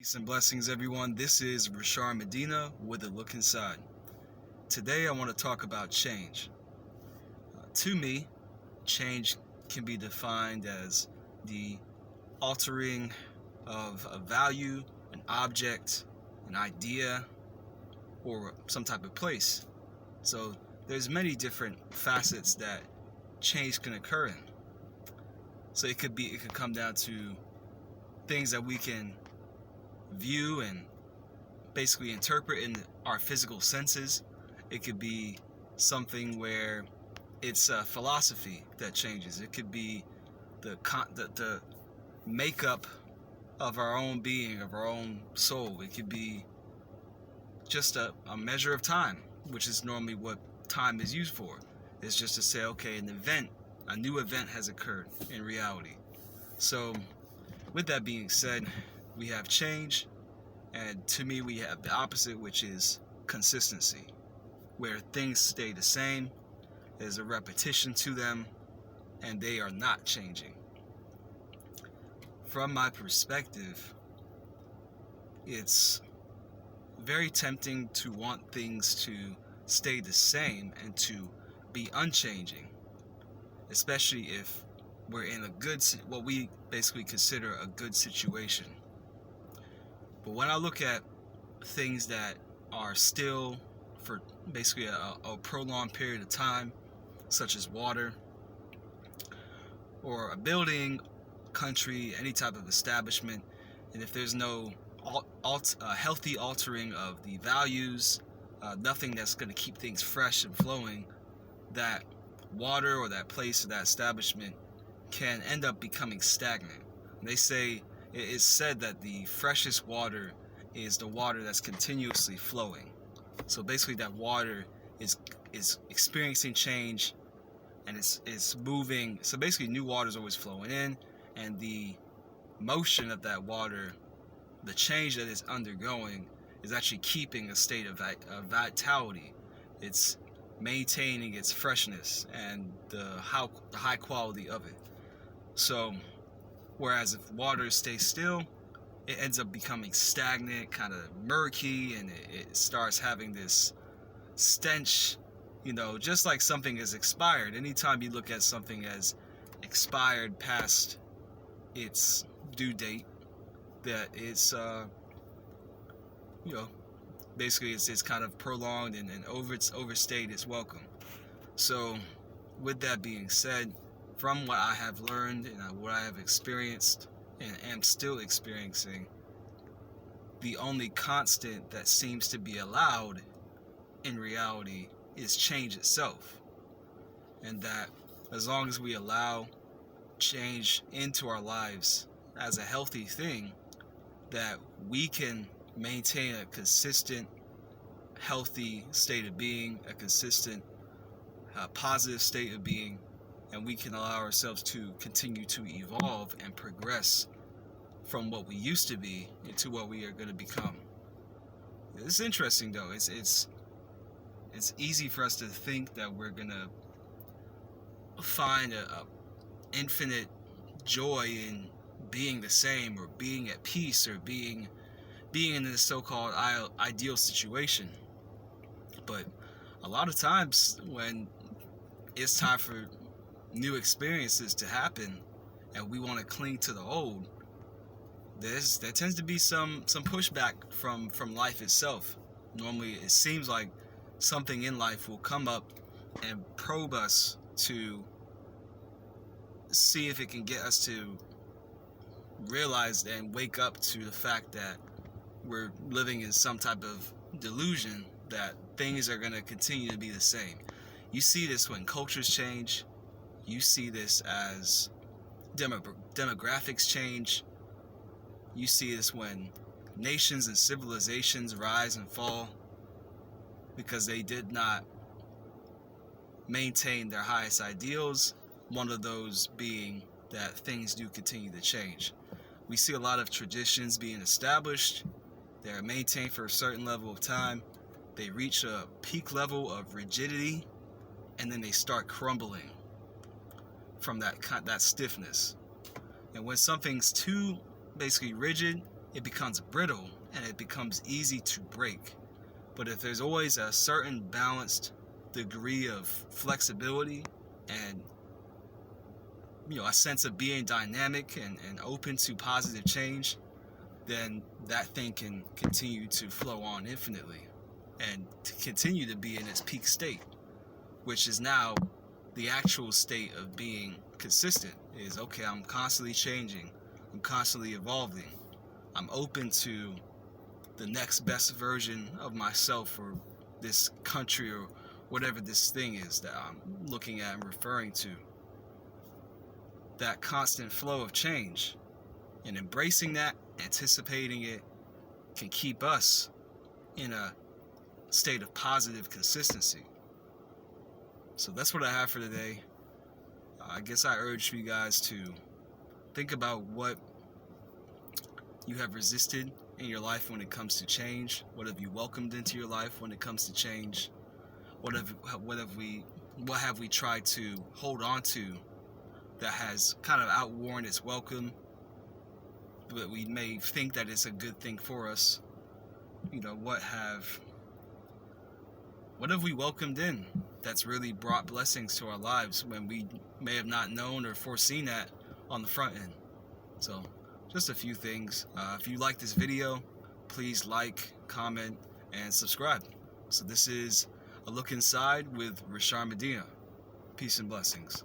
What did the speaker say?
Peace and blessings, everyone. This is Rasharn Medina with a look inside. Today, I want to talk about change. To me, change can be defined as the altering of a value, an object, an idea, or some type of place. So, there's many different facets that change can occur in. So it could come down to things that we can view and basically interpret in our physical senses. It could be something where it's a philosophy that changes. It could be the makeup of our own being, of our own soul. It could be just a measure of time, which is normally what time is used for. It's just to say, okay, a new event has occurred in reality. So with that being said, we have change, and to me we have the opposite, which is consistency, where things stay the same, there's a repetition to them, and they are not changing. From my perspective, it's very tempting to want things to stay the same and to be unchanging, especially if we're in what we basically consider a good situation. But when I look at things that are still for basically a prolonged period of time, such as water, or a building, country, any type of establishment, and if there's no healthy altering of the values, nothing that's going to keep things fresh and flowing, that water or that place or that establishment can end up becoming stagnant. They say, it is said that the freshest water is the water that's continuously flowing. So basically that water is experiencing change, and it's moving. So basically new water is always flowing in, and the motion of that water, the change that it's undergoing, is actually keeping a state of vitality. It's maintaining its freshness and the high quality of it. So whereas if water stays still, it ends up becoming stagnant, kind of murky, and it starts having this stench, just like something is expired. Anytime you look at something as expired past its due date, that it's basically it's kind of prolonged and overstayed its welcome. So with that being said, from what I have learned and what I have experienced and am still experiencing, the only constant that seems to be allowed in reality is change itself. And that as long as we allow change into our lives as a healthy thing, that we can maintain a consistent, healthy state of being, a consistent, positive state of being, and we can allow ourselves to continue to evolve and progress from what we used to be into what we are going to become. It's interesting though. It's easy for us to think that we're going to find a infinite joy in being the same, or being at peace, or being in this so-called ideal situation. But a lot of times when it's time for new experiences to happen and we want to cling to the old, there tends to be some pushback from life itself. Normally it seems like something in life will come up and probe us to see if it can get us to realize and wake up to the fact that we're living in some type of delusion that things are going to continue to be the same. You see this when cultures change. You see this as demographics change. You see this when nations and civilizations rise and fall because they did not maintain their highest ideals, one of those being that things do continue to change. We see a lot of traditions being established. They're maintained for a certain level of time. They reach a peak level of rigidity, and then they start crumbling from that stiffness. And when something's too basically rigid, it becomes brittle and it becomes easy to break. But if there's always a certain balanced degree of flexibility and a sense of being dynamic and open to positive change, then that thing can continue to flow on infinitely and to continue to be in its peak state, which is now the actual state of being consistent. Is okay, I'm constantly changing, I'm constantly evolving, I'm open to the next best version of myself or this country or whatever this thing is that I'm looking at and referring to. That constant flow of change and embracing that, anticipating it, can keep us in a state of positive consistency. So that's what I have for today. I guess I urge you guys to think about what you have resisted in your life when it comes to change. What have you welcomed into your life when it comes to change? What have we tried to hold on to that has kind of outworn its welcome, but we may think that it's a good thing for us? What have we welcomed in that's really brought blessings to our lives when we may have not known or foreseen that on the front end? So just a few things. If you like this video, please like, comment, and subscribe. So this is A Look Inside with Rasharn. Peace and blessings.